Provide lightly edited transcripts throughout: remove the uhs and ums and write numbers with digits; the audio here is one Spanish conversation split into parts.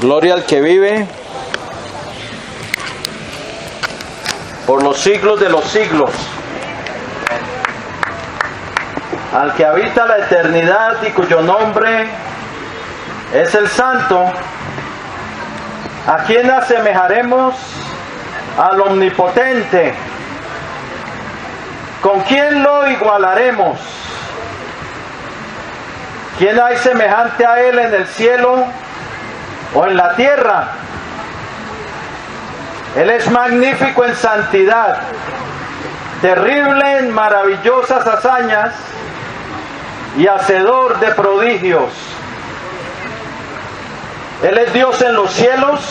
Gloria al que vive por los siglos de los siglos, al que habita la eternidad y cuyo nombre es el Santo. ¿A quién asemejaremos? Al Omnipotente. ¿Con quién lo igualaremos? ¿Quién hay semejante a Él en el cielo o en la tierra? Él es magnífico en santidad, terrible en maravillosas hazañas y hacedor de prodigios. Él es Dios en los cielos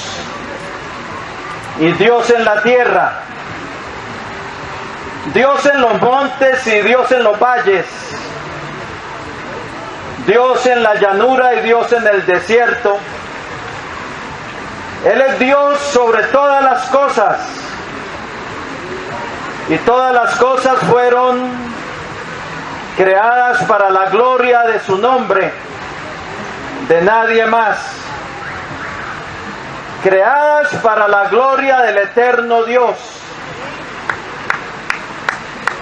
y Dios en la tierra, Dios en los montes y Dios en los valles, Dios en la llanura y Dios en el desierto. Él es Dios sobre todas las cosas, y todas las cosas fueron creadas para la gloria de su nombre, de nadie más. Creadas para la gloria del eterno Dios.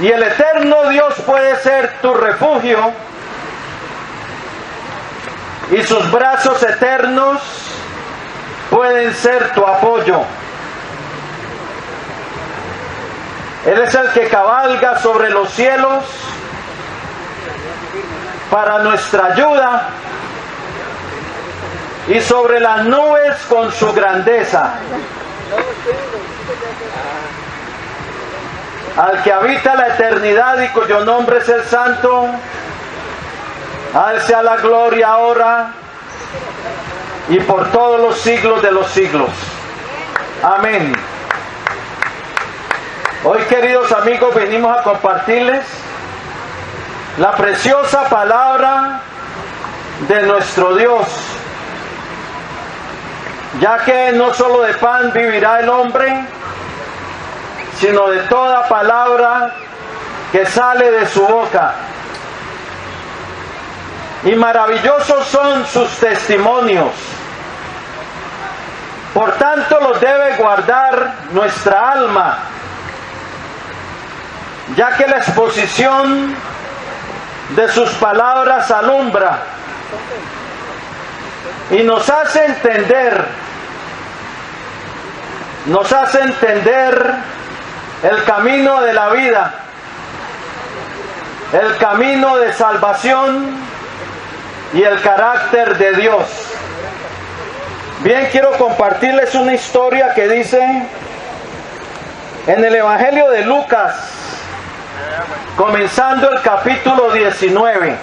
Y el eterno Dios puede ser tu refugio, y sus brazos eternos pueden ser tu apoyo. Él es el que cabalga sobre los cielos para nuestra ayuda, y sobre las nubes con su grandeza. Al que habita la eternidad y cuyo nombre es el Santo, a Él sea la gloria ahora y por todos los siglos de los siglos. Amén. Hoy, queridos amigos, venimos a compartirles la preciosa palabra de nuestro Dios, ya que no solo de pan vivirá el hombre, sino de toda palabra que sale de su boca. Y maravillosos son sus testimonios. Por tanto, los debe guardar nuestra alma, ya que la exposición de sus palabras alumbra y nos hace entender el camino de la vida, el camino de salvación y el carácter de Dios. Bien, quiero compartirles una historia que dice en el Evangelio de Lucas, comenzando el capítulo 19.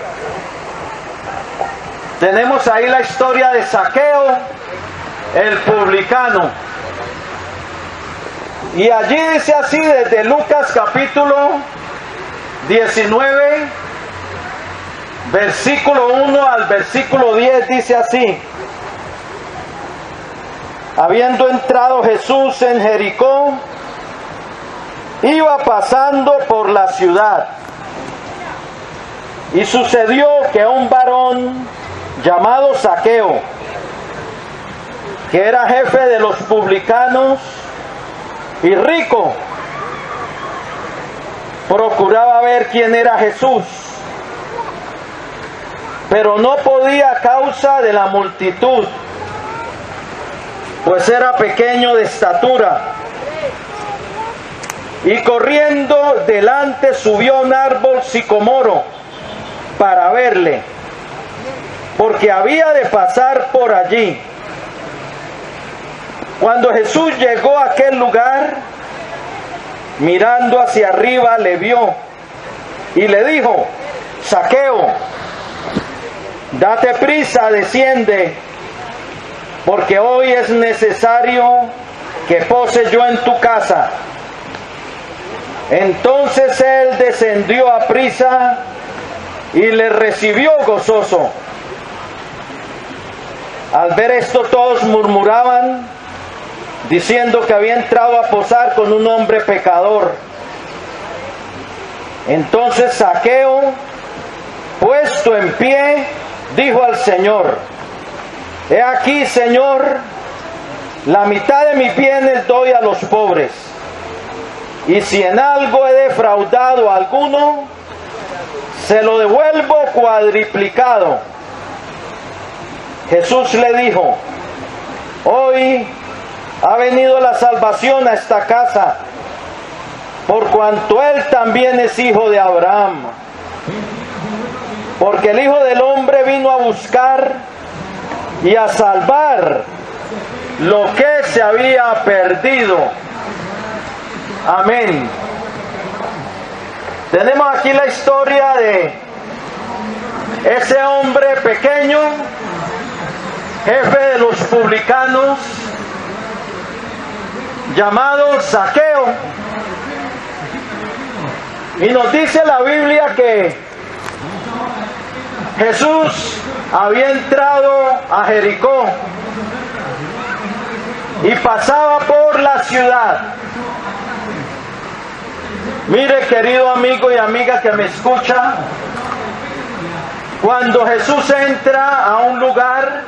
Tenemos ahí la historia de Zaqueo, el publicano. Y allí dice así, desde Lucas capítulo 19, versículo 1 al versículo 10, dice así: habiendo entrado Jesús en Jericó, iba pasando por la ciudad, y sucedió que un varón llamado Zaqueo, que era jefe de los publicanos y rico, procuraba ver quién era Jesús, pero no podía a causa de la multitud, pues era pequeño de estatura. Y corriendo delante subió a un árbol sicomoro para verle, porque había de pasar por allí. Cuando Jesús llegó a aquel lugar, mirando hacia arriba, le vio y le dijo: Zaqueo, date prisa, desciende, porque hoy es necesario que pose yo en tu casa. Entonces él descendió a prisa y le recibió gozoso. Al ver esto, todos murmuraban, diciendo que había entrado a posar con un hombre pecador. Entonces Zaqueo, puesto en pie, dijo al Señor: He aquí, Señor, la mitad de mis bienes doy a los pobres, y si en algo he defraudado a alguno, se lo devuelvo cuadriplicado. Jesús le dijo: hoy ha venido la salvación a esta casa, por cuanto él también es hijo de Abraham. Porque el Hijo del Hombre vino a buscar y a salvar lo que se había perdido. Amén. Tenemos aquí la historia de ese hombre pequeño, jefe de los publicanos, llamado Zaqueo. Y nos dice la Biblia que Jesús había entrado a Jericó y pasaba por la ciudad. Mire, querido amigo y amiga que me escucha, cuando Jesús entra a un lugar,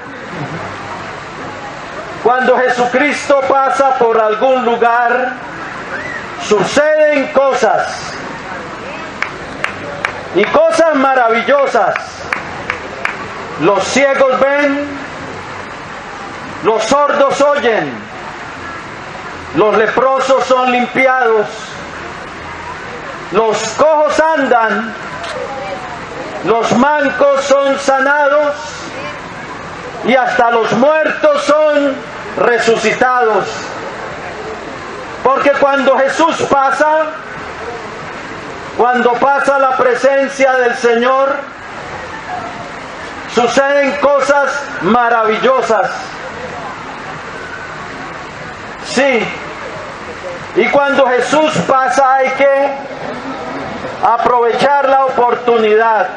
cuando Jesucristo pasa por algún lugar, suceden cosas, y cosas maravillosas. Los ciegos ven, los sordos oyen, los leprosos son limpiados, los cojos andan, los mancos son sanados y hasta los muertos son resucitados. Porque cuando Jesús pasa, cuando pasa la presencia del Señor, suceden cosas maravillosas. Sí, y cuando Jesús pasa hay que aprovechar la oportunidad.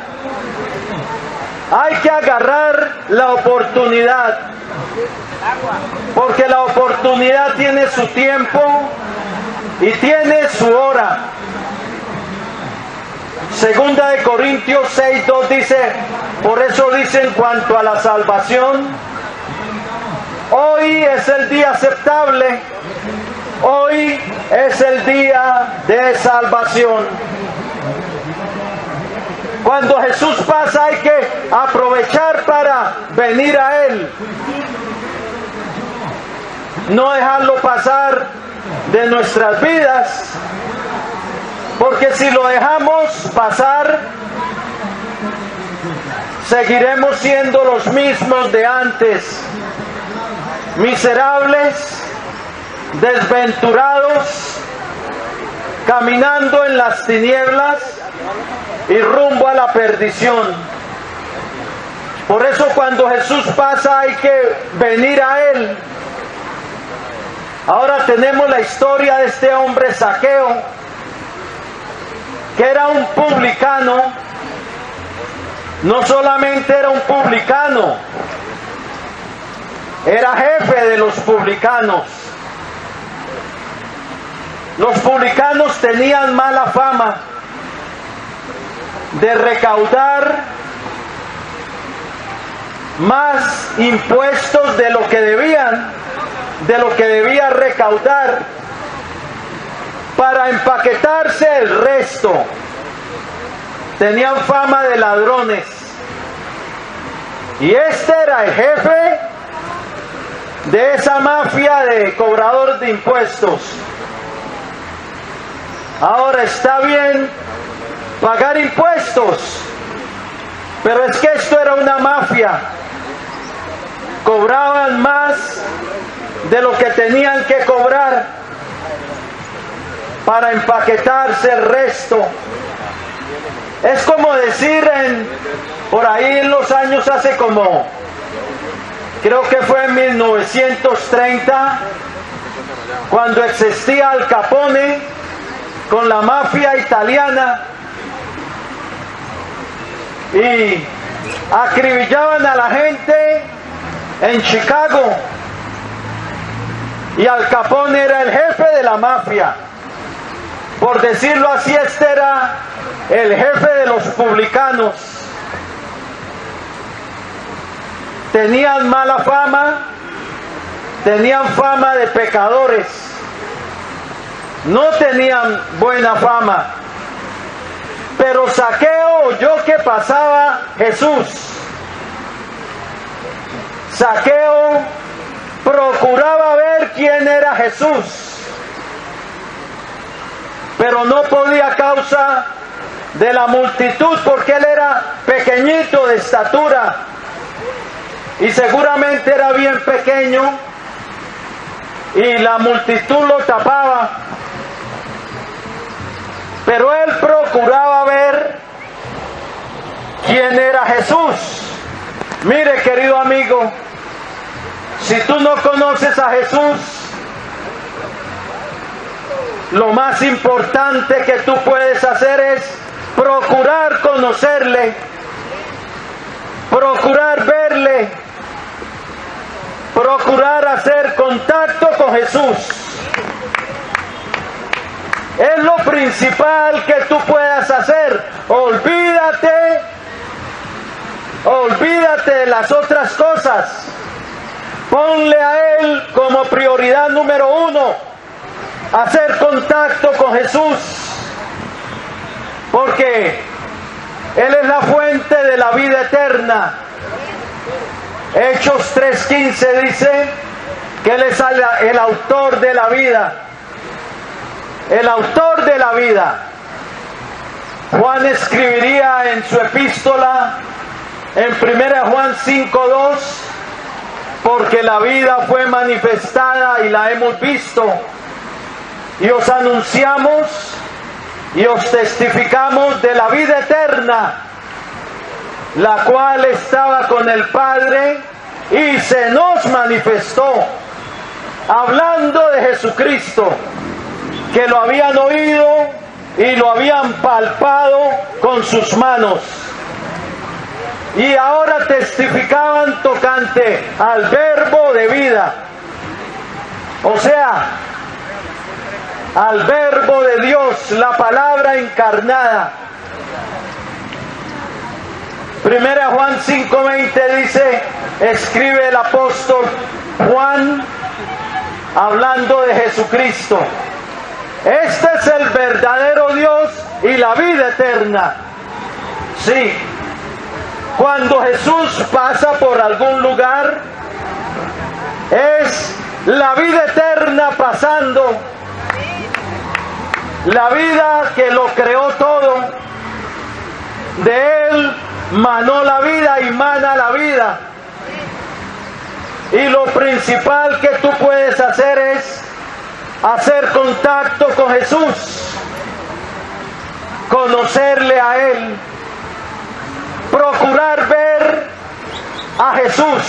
Hay que agarrar la oportunidad, porque la oportunidad tiene su tiempo y tiene su hora. Segunda de Corintios 6:2 dice: por eso dice en cuanto a la salvación, hoy es el día aceptable, hoy es el día de salvación. Cuando Jesús pasa hay que aprovechar para venir a Él, no dejarlo pasar de nuestras vidas, porque si lo dejamos pasar, seguiremos siendo los mismos de antes, miserables, desventurados, caminando en las tinieblas y rumbo a la perdición. Por eso cuando Jesús pasa hay que venir a Él. Ahora tenemos la historia de este hombre Zaqueo, que era un publicano. No solamente era un publicano, era jefe de los publicanos. Los publicanos tenían mala fama de recaudar más impuestos de lo que debían, de lo que debía recaudar, para empaquetarse el resto. Tenían fama de ladrones. Y este era el jefe de esa mafia de cobradores de impuestos. Ahora, está bien pagar impuestos, pero es que esto era una mafia. Cobraban más de lo que tenían que cobrar para empaquetarse el resto. Es como decir, por ahí en los años, hace como, creo que fue en 1930, cuando existía Al Capone con la mafia italiana y acribillaban a la gente en Chicago, y Al Capone era el jefe de la mafia. Por decirlo así, este era el jefe de los publicanos. Tenían mala fama, tenían fama de pecadores, no tenían buena fama. Pero Zaqueo oyó que pasaba Jesús. Zaqueo procuraba ver quién era Jesús, pero no podía a causa de la multitud, porque él era pequeñito de estatura y seguramente era bien pequeño y la multitud lo tapaba. Pero él procuraba ver quién era Jesús. Mire, querido amigo, si tú no conoces a Jesús, lo más importante que tú puedes hacer es procurar conocerle, procurar verle, procurar hacer contacto con Jesús. Es lo principal que tú puedas hacer. Olvídate de las otras cosas. Ponle a Él como prioridad número 1, hacer contacto con Jesús, porque Él es la fuente de la vida eterna. Hechos 3:15 dice que Él es el autor de la vida. El autor de la vida. Juan escribiría en su epístola, en 1 Juan 5:2, porque la vida fue manifestada y la hemos visto, y os anunciamos y os testificamos de la vida eterna, la cual estaba con el Padre y se nos manifestó. Hablando de Jesucristo, que lo habían oído y lo habían palpado con sus manos. Y ahora testificaban tocante al verbo de vida. O sea, al verbo de Dios, la palabra encarnada. 1 Juan 5:20 dice, escribe el apóstol Juan, hablando de Jesucristo. Este es el verdadero Dios y la vida eterna. Sí, cuando Jesús pasa por algún lugar, es la vida eterna pasando. La vida que lo creó todo. De Él manó la vida y mana la vida. Y lo principal que tú puedes hacer es hacer contacto con Jesús, conocerle a Él, procurar ver a Jesús,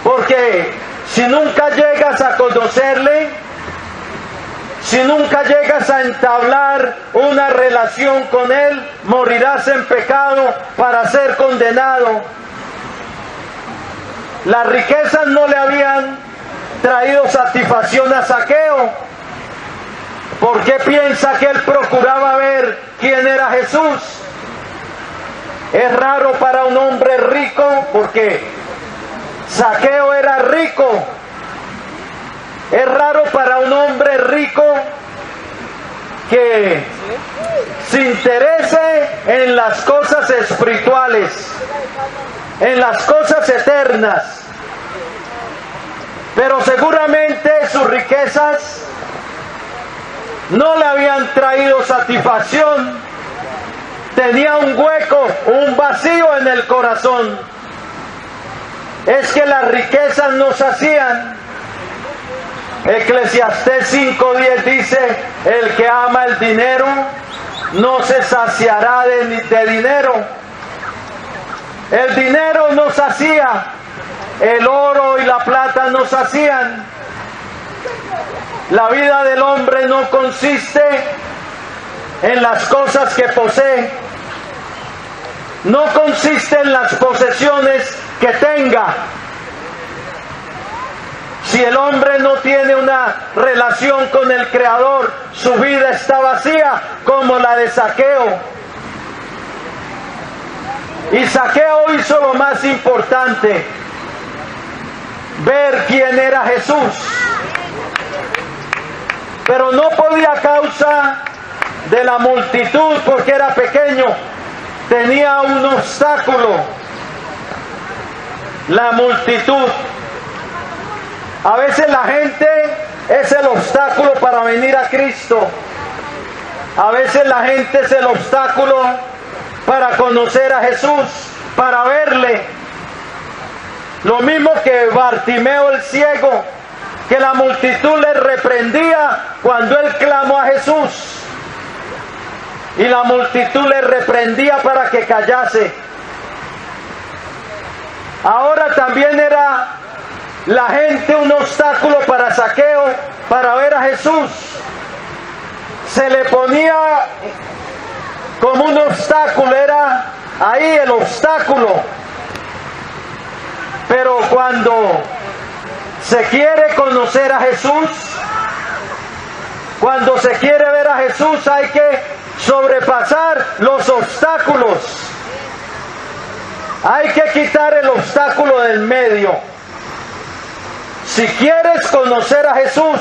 porque si nunca llegas a conocerle, si nunca llegas a entablar una relación con Él, morirás en pecado para ser condenado. Las riquezas no le habían traído satisfacción a Zaqueo. ¿Por qué piensa que él procuraba ver quién era Jesús? Es raro para un hombre rico, porque Zaqueo era rico. Es raro para un hombre rico que se interese en las cosas espirituales, en las cosas eternas. Pero seguramente sus riquezas no le habían traído satisfacción. Tenía un hueco, un vacío en el corazón. Es que las riquezas no sacian. Eclesiastés 5:10 dice, el que ama el dinero no se saciará de dinero. El dinero no sacía. El oro y la plata no sacían. La vida del hombre no consiste en las cosas que posee, no consiste en las posesiones que tenga. Si el hombre no tiene una relación con el Creador, su vida está vacía, como la de Zaqueo. Y Zaqueo hizo lo más importante. ver quién era Jesús. Pero no podía a causa de la multitud, porque era pequeño. Tenía un obstáculo: la multitud. A veces la gente es el obstáculo para venir a Cristo. A veces la gente es el obstáculo para conocer a Jesús, para verle. Lo mismo que Bartimeo el ciego, que la multitud le reprendía cuando él clamó a Jesús. Y la multitud le reprendía para que callase. Ahora también era la gente un obstáculo para Zaqueo, para ver a Jesús. Se le ponía como un obstáculo, era ahí el obstáculo. Pero cuando se quiere conocer a Jesús, cuando se quiere ver a Jesús, hay que sobrepasar los obstáculos. Hay que quitar el obstáculo del medio. Si quieres conocer a Jesús,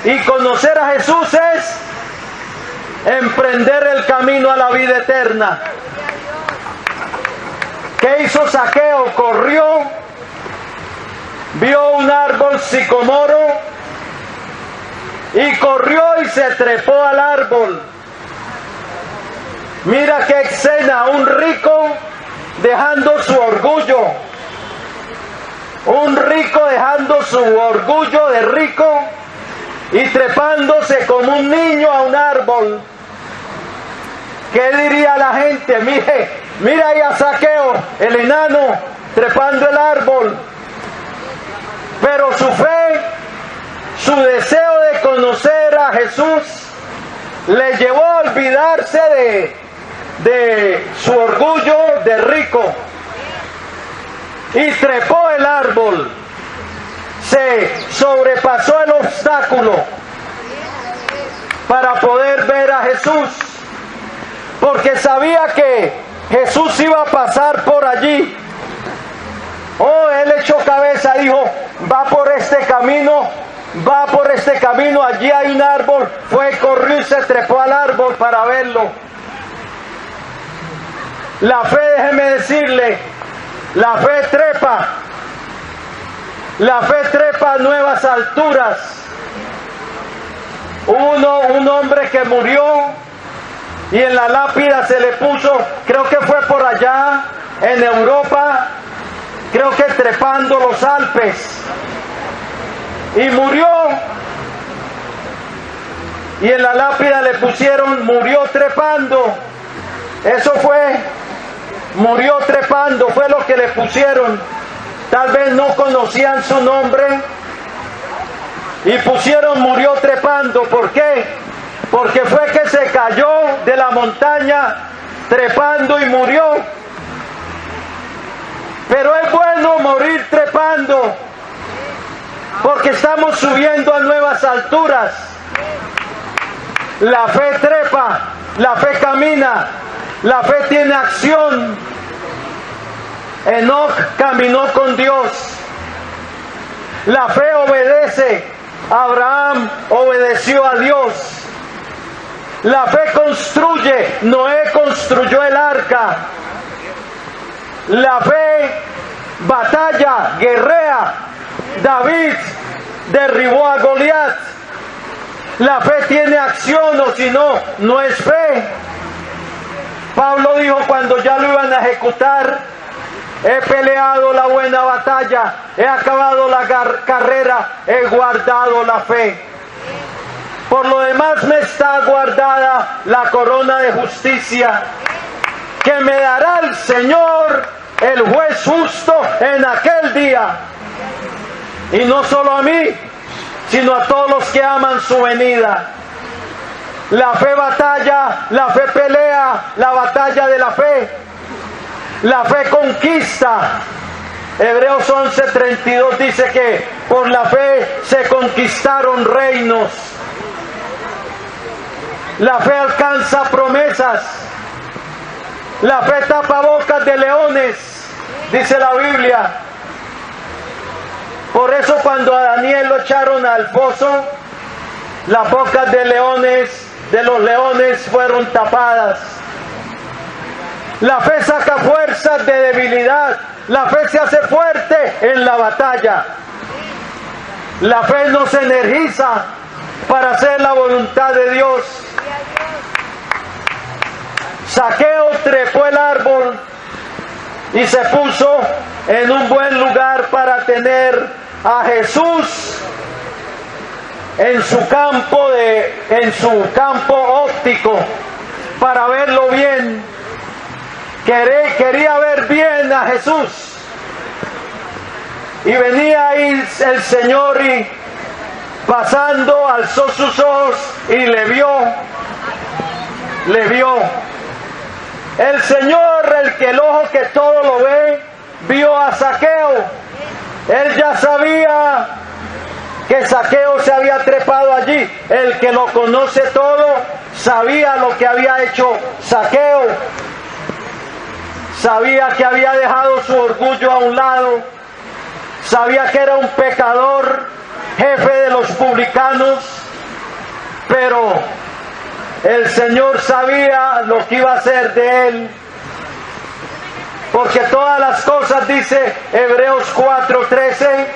y conocer a Jesús es emprender el camino a la vida eterna. ¿Qué hizo Zaqueo? Corrió, vio un árbol sicomoro y corrió y se trepó al árbol. Mira qué escena: un rico dejando su orgullo, un rico dejando su orgullo de rico y trepándose como un niño a un árbol. ¿Qué diría la gente? Mira ahí a Zaqueo, el enano, trepando el árbol. Pero su fe, su deseo de conocer a Jesús, le llevó a olvidarse de su orgullo de rico y trepó el árbol. Se sobrepasó el obstáculo para poder ver a Jesús, porque sabía que Jesús iba a pasar por allí. Oh, él echó cabeza, dijo: va por este camino, allí hay un árbol. Fue, corrió y se trepó al árbol para verlo. La fe, déjeme decirle, la fe trepa. La fe trepa a nuevas alturas. Un hombre que murió y en la lápida se le puso, creo que fue por allá en Europa, creo que trepando los Alpes, y murió, y en la lápida le pusieron: murió trepando. Eso fue, murió trepando, fue lo que le pusieron. Tal vez no conocían su nombre y pusieron: murió trepando. ¿Por qué? Porque fue que se cayó de la montaña trepando y murió. Pero es bueno morir trepando, porque estamos subiendo a nuevas alturas. La fe trepa, la fe camina, la fe tiene acción. Enoc caminó con Dios. La fe obedece. Abraham obedeció a Dios. La fe construye. Noé construyó el arca. La fe batalla, guerrea. David derribó a Goliat. La fe tiene acción, o si no, no es fe. Pablo dijo cuando ya lo iban a ejecutar: he peleado la buena batalla, he acabado la carrera, he guardado la fe. Por lo demás me está guardada la corona de justicia, que me dará el Señor, el juez justo, en aquel día. Y no solo a mí, sino a todos los que aman su venida. La fe batalla, la fe pelea, la batalla de la fe. La fe conquista. Hebreos 11:32 dice que por la fe se conquistaron reinos. La fe alcanza promesas. La fe tapa bocas de leones, dice la Biblia. Por eso cuando a Daniel lo echaron al foso, las bocas de los leones fueron tapadas. La fe saca fuerzas de debilidad. La fe se hace fuerte en la batalla. La fe nos energiza para hacer la voluntad de Dios. Zaqueo trepó el árbol y se puso en un buen lugar para tener a Jesús en su campo óptico, para verlo bien. Quería ver bien a Jesús. Y venía ahí el Señor y pasando alzó sus ojos y le vio. El Señor, el ojo que todo lo ve, vio a Zaqueo. Él ya sabía que Zaqueo se había trepado allí. El que lo conoce todo sabía lo que había hecho Zaqueo. Sabía que había dejado su orgullo a un lado. Sabía que era un pecador, jefe de los publicanos. Pero el Señor sabía lo que iba a hacer de él. Porque todas las cosas, dice Hebreos 4:13,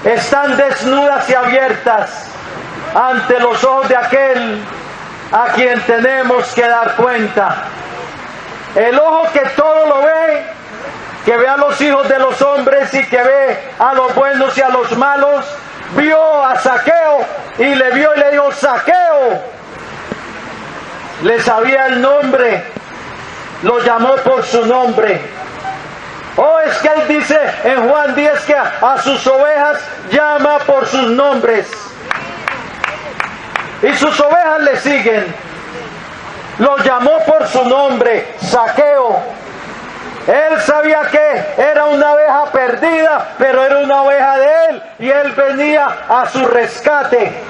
están desnudas y abiertas ante los ojos de aquel a quien tenemos que dar cuenta. El ojo que todo lo ve, que ve a los hijos de los hombres y que ve a los buenos y a los malos, vio a Zaqueo y le vio y le dijo: Zaqueo. Le sabía el nombre, lo llamó por su nombre. Oh, es que él dice en Juan 10 que a sus ovejas llama por sus nombres. Y sus ovejas le siguen. Lo llamó por su nombre, Zaqueo. Él sabía que era una oveja perdida, pero era una oveja de él, y él venía a su rescate.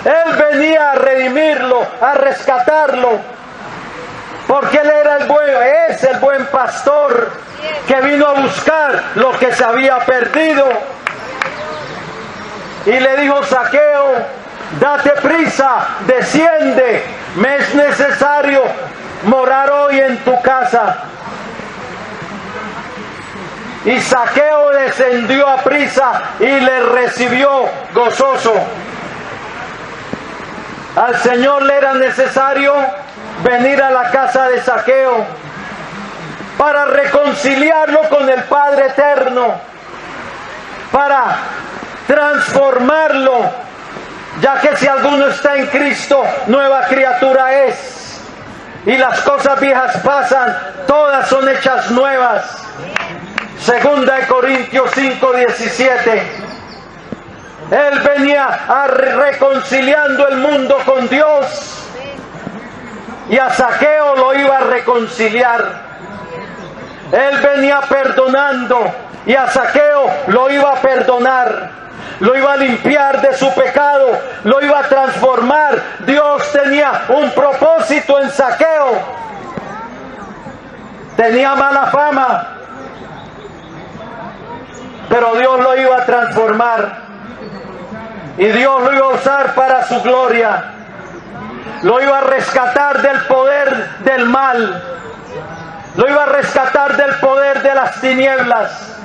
Él venía a redimirlo, a rescatarlo, porque él era es el buen pastor que vino a buscar lo que se había perdido. Y le dijo: Zaqueo, date prisa, desciende, me es necesario morar hoy en tu casa. Y Zaqueo descendió a prisa y le recibió gozoso. Al Señor le era necesario venir a la casa de Zaqueo para reconciliarlo con el Padre Eterno, para transformarlo, ya que si alguno está en Cristo, nueva criatura es, y las cosas viejas pasan, todas son hechas nuevas. Segunda de Corintios 5:17. Él venía reconciliando el mundo con Dios, y a Zaqueo lo iba a reconciliar. Él venía perdonando, y a Zaqueo lo iba a perdonar. Lo iba a limpiar de su pecado, lo iba a transformar. Dios tenía un propósito en Zaqueo. Tenía mala fama, pero Dios lo iba a transformar. Y Dios lo iba a usar para su gloria. Lo iba a rescatar del poder del mal. Lo iba a rescatar del poder de las tinieblas.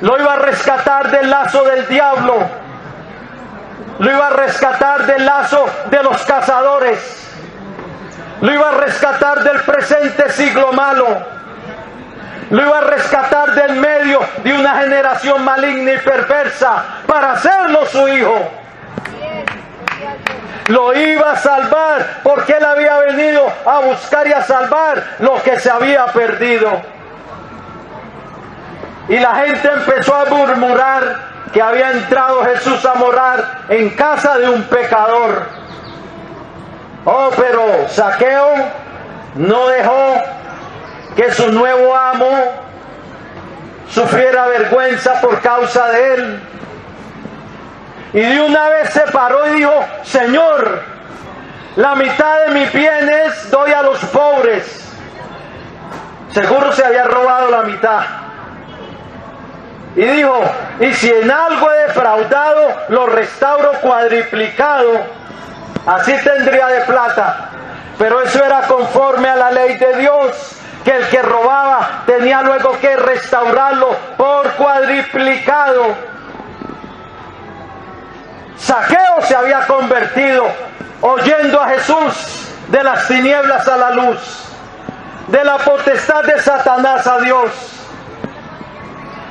Lo iba a rescatar del lazo del diablo. Lo iba a rescatar del lazo de los cazadores. Lo iba a rescatar del presente siglo malo. Lo iba a rescatar del medio de una generación maligna y perversa para hacerlo su hijo. Lo iba a salvar porque él había venido a buscar y a salvar lo que se había perdido. Y la gente empezó a murmurar que había entrado Jesús a morar en casa de un pecador. Oh, pero Zaqueo no dejó que su nuevo amo sufriera vergüenza por causa de él. Y de una vez se paró y dijo: Señor, la mitad de mis bienes doy a los pobres. Seguro se había robado la mitad. Y dijo, y si en algo he defraudado, lo restauro cuadriplicado. Así tendría de plata. Pero eso era conforme a la ley de Dios, que el que robaba tenía luego que restaurarlo por cuadriplicado. Zaqueo se había convertido, oyendo a Jesús, de las tinieblas a la luz, de la potestad de Satanás a Dios,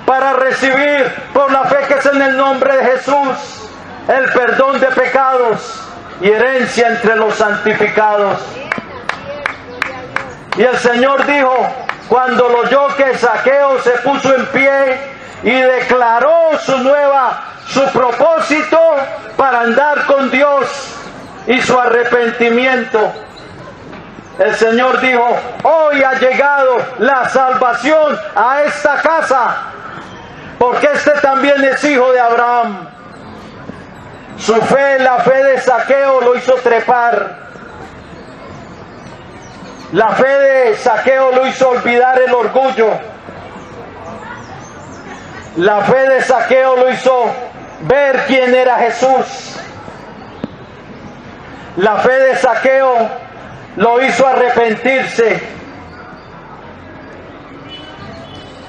para recibir por la fe que es en el nombre de Jesús el perdón de pecados y herencia entre los santificados. Y el Señor dijo, cuando lo oyó, que Zaqueo se puso en pie y declaró su propósito para andar con Dios y su arrepentimiento. El Señor dijo, hoy ha llegado la salvación a esta casa, porque este también es hijo de Abraham. Su fe, la fe de Zaqueo, lo hizo trepar. La fe de Zaqueo lo hizo olvidar el orgullo. La fe de Zaqueo lo hizo ver quién era Jesús. La fe de Zaqueo lo hizo arrepentirse.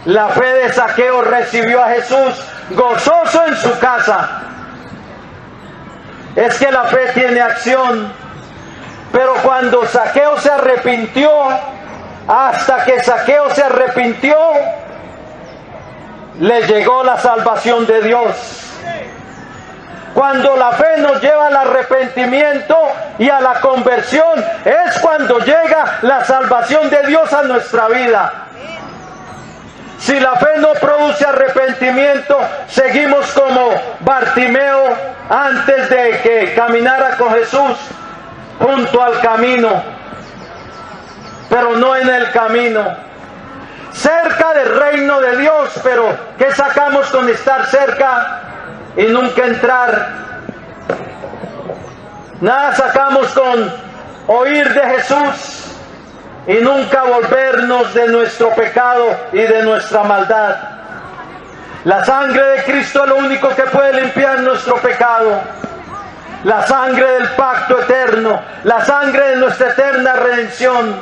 La fe de Zaqueo recibió a Jesús gozoso en su casa. Es que la fe tiene acción. Pero cuando Zaqueo se arrepintió, hasta que Zaqueo se arrepintió, le llegó la salvación de Dios. Cuando la fe nos lleva al arrepentimiento y a la conversión, es cuando llega la salvación de Dios a nuestra vida. Si la fe no produce arrepentimiento, seguimos como Bartimeo antes de que caminara con Jesús, junto al camino, pero no en el camino, cerca del reino de Dios. Pero ¿qué sacamos con estar cerca y nunca entrar? Nada sacamos con oír de Jesús y nunca volvernos de nuestro pecado y de nuestra maldad. La sangre de Cristo es lo único que puede limpiar nuestro pecado. La sangre del pacto eterno, la sangre de nuestra eterna redención,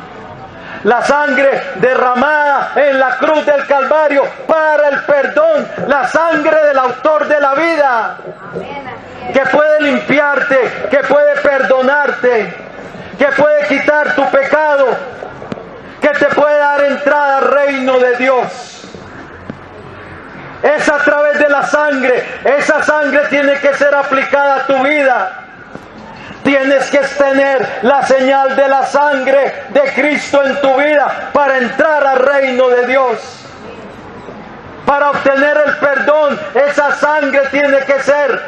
la sangre derramada en la cruz del Calvario para el perdón, la sangre del autor de la vida, que puede limpiarte, que puede perdonarte, que puede quitar tu pecado, que te puede dar entrada al reino de Dios. Es a través de la sangre. Esa sangre tiene que ser aplicada a tu vida. Tienes que tener la señal de la sangre de Cristo en tu vida para entrar al reino de Dios. Para obtener el perdón, esa sangre tiene que ser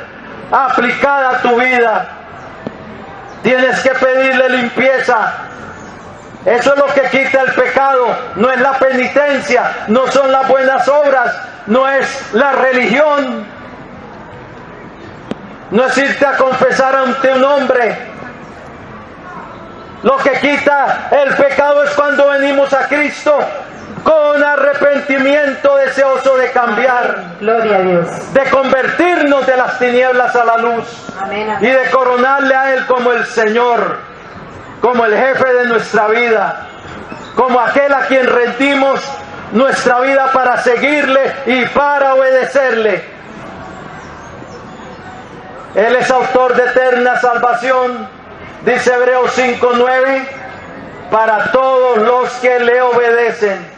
aplicada a tu vida. Tienes que pedirle limpieza. Eso es lo que quita el pecado. No es la penitencia, no son las buenas obras, no es la religión, no es irte a confesar ante un hombre. Lo que quita el pecado es cuando venimos a Cristo con arrepentimiento, deseoso de cambiar. Gloria a Dios. De convertirnos de las tinieblas a la luz. Amén. Y de coronarle a Él como el Señor, como el jefe de nuestra vida, como aquel a quien rendimos nuestra vida para seguirle y para obedecerle. Él es autor de eterna salvación, dice Hebreos 5:9, para todos los que le obedecen.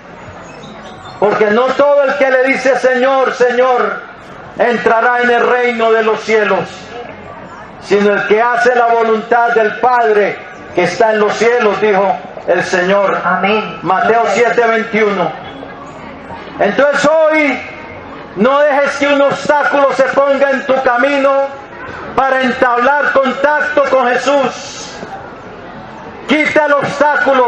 Porque no todo el que le dice Señor, Señor, entrará en el reino de los cielos, sino el que hace la voluntad del Padre que está en los cielos, dijo el Señor. Amén. Mateo 7:21. Entonces hoy no dejes que un obstáculo se ponga en tu camino para entablar contacto con Jesús. Quita el obstáculo,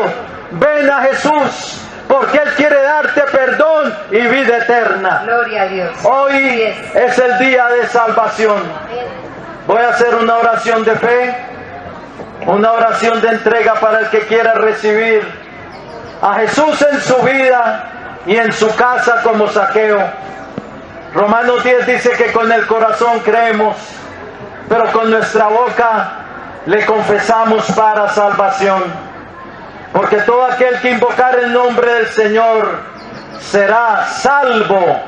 ven a Jesús, porque Él quiere darte perdón y vida eterna. Gloria a Dios. Hoy es el día de salvación. Voy a hacer una oración de fe, una oración de entrega para el que quiera recibir a Jesús en su vida y en su casa como Zaqueo. Romanos 10 dice que con el corazón creemos, pero con nuestra boca le confesamos para salvación. Porque todo aquel que invocar el nombre del Señor será salvo.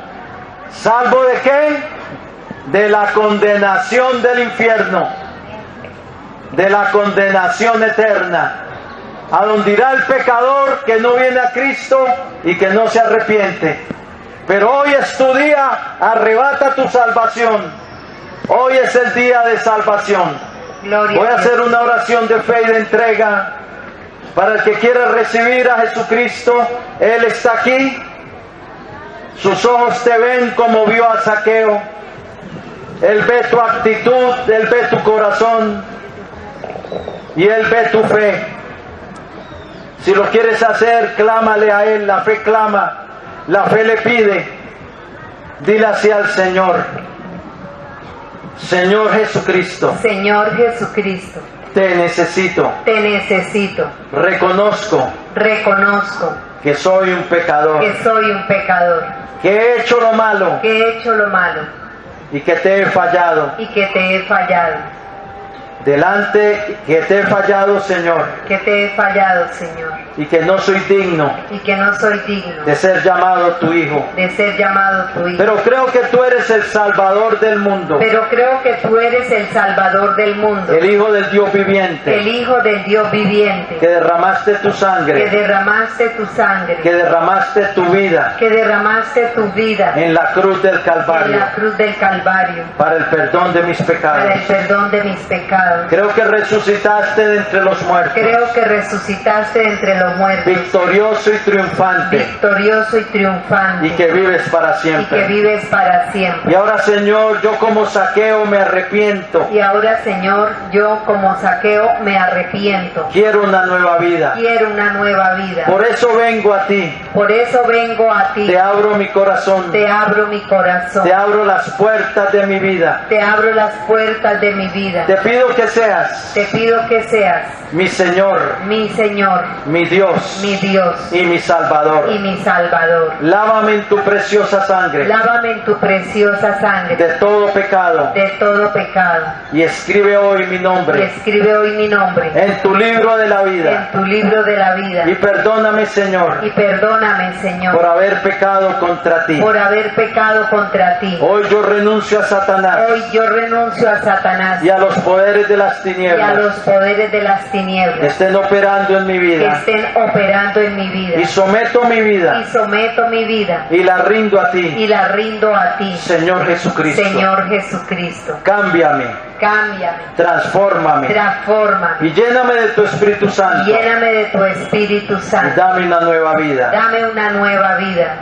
¿Salvo de qué? De la condenación del infierno, de la condenación eterna, a donde irá el pecador que no viene a Cristo y que no se arrepiente. Pero hoy es tu día, arrebata tu salvación. Hoy es el día de salvación. Voy a hacer una oración de fe y de entrega para el que quiera recibir a Jesucristo. Él está aquí. Sus ojos te ven como vio a Zaqueo. Él ve tu actitud, Él ve tu corazón y Él ve tu fe. Si lo quieres hacer, clámale a Él. La fe clama, la fe le pide. Dile así al Señor: Señor Jesucristo, Señor Jesucristo, te necesito. te necesito. Reconozco Reconozco que soy un pecador, que soy un pecador, que he hecho lo malo que he hecho lo malo y que te he fallado. y que te he fallado, Delante que te he fallado, Señor, que te he fallado, Señor, y que no soy digno y que no soy digno de ser llamado tu hijo. de ser llamado tu hijo. Pero creo que tú eres el Salvador del mundo, Pero creo que tú eres el Salvador del mundo, el Hijo del Dios el viviente, Hijo del Dios viviente, que derramaste tu que sangre, derramaste tu sangre, que derramaste tu vida que derramaste tu vida en la cruz del en Calvario la cruz del Calvario para el perdón de mis para pecados. el perdón de mis pecados. Creo que resucitaste de entre los muertos, Creo que resucitaste de entre los muertos, victorioso y triunfante, victorioso y triunfante, y que vives para y que siempre. vives para siempre. Y ahora, Señor, yo como Zaqueo me arrepiento. Y ahora, Señor, yo como Zaqueo me arrepiento. Quiero una nueva vida. Quiero una nueva vida. Por eso vengo a ti. Por eso vengo a ti. Te abro mi corazón. Te abro mi corazón. Te abro las puertas de mi vida. Te abro las puertas de mi vida. Te pido que seas Te pido que seas mi Señor, mi Señor, mi Dios mi Dios y mi Salvador. y mi Salvador. Lávame en tu preciosa sangre Lávame en tu preciosa sangre de todo pecado de todo pecado. y escribe hoy mi Y nombre escribe hoy mi nombre en tu libro de la vida. en tu libro de la vida. Y perdóname, Señor, Y perdóname, Señor, por haber pecado contra ti. por haber pecado contra ti. Hoy yo renuncio a Satanás Hoy yo renuncio a Satanás y a los poderes de las y a tinieblas los poderes de las que tinieblas estén operando en mi que vida. estén operando en mi vida. Y someto mi Y vida someto mi vida y la rindo a ti, y la rindo a ti, Señor Jesucristo. Señor Jesucristo. Cámbiame, Cámbiame, transfórmame transfórmame, y lléname de tu Espíritu Santo lléname de tu Espíritu y Santo. dame una nueva vida. Dame una nueva vida.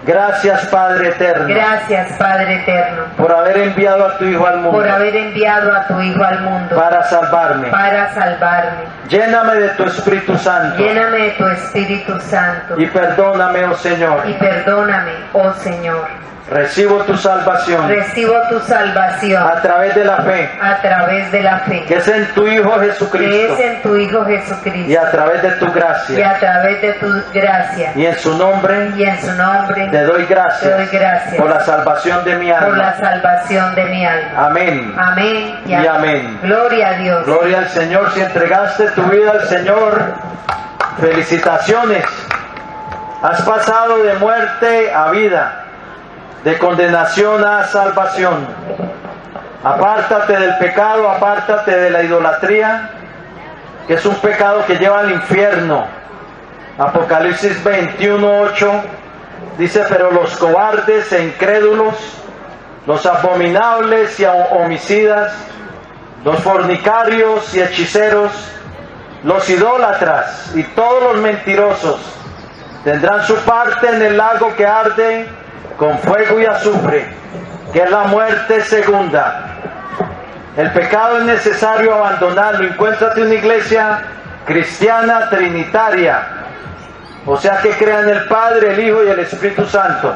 Gracias, Padre eterno, Gracias, Padre eterno, por haber enviado a tu Hijo al mundo por haber enviado a tu Hijo al mundo para salvarme. para salvarme. Lléname de tu Espíritu Santo Lléname de tu Espíritu Santo y perdóname, oh Señor. y perdóname, oh Señor. Recibo tu salvación Recibo tu salvación a través de la fe, a través de la fe, que es en tu Hijo que Jesucristo, es en tu Hijo y Jesucristo, a través de tu y gracia. a través de tu gracia. Y en su nombre Y en su nombre te doy te doy gracias gracias por la salvación de mi por la alma. salvación de mi alma. Amén. Amén Y amén. Gloria a Dios. Gloria al Señor. Si entregaste tu vida al Señor, felicitaciones. Has pasado de muerte a vida, de condenación a salvación. Apártate del pecado, apártate de la idolatría, que es un pecado que lleva al infierno. Apocalipsis 21:8 dice: pero los cobardes e incrédulos, los abominables y homicidas, los fornicarios y hechiceros, los idólatras y todos los mentirosos tendrán su parte en el lago que arde con fuego y azufre, que es la muerte segunda. El pecado es necesario abandonarlo. Encuéntrate una iglesia cristiana trinitaria, o sea que crea en el Padre, el Hijo y el Espíritu Santo.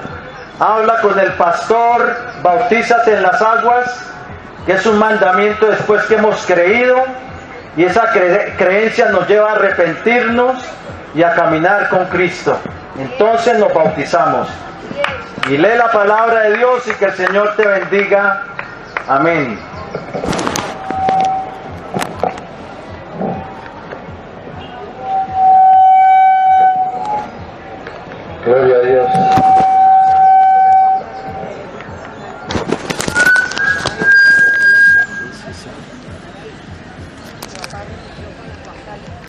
Habla con el pastor, bautízate en las aguas, que es un mandamiento después que hemos creído, y esa creencia nos lleva a arrepentirnos y a caminar con Cristo. Entonces nos bautizamos. y lee la palabra de Dios y que el Señor te bendiga. Amén.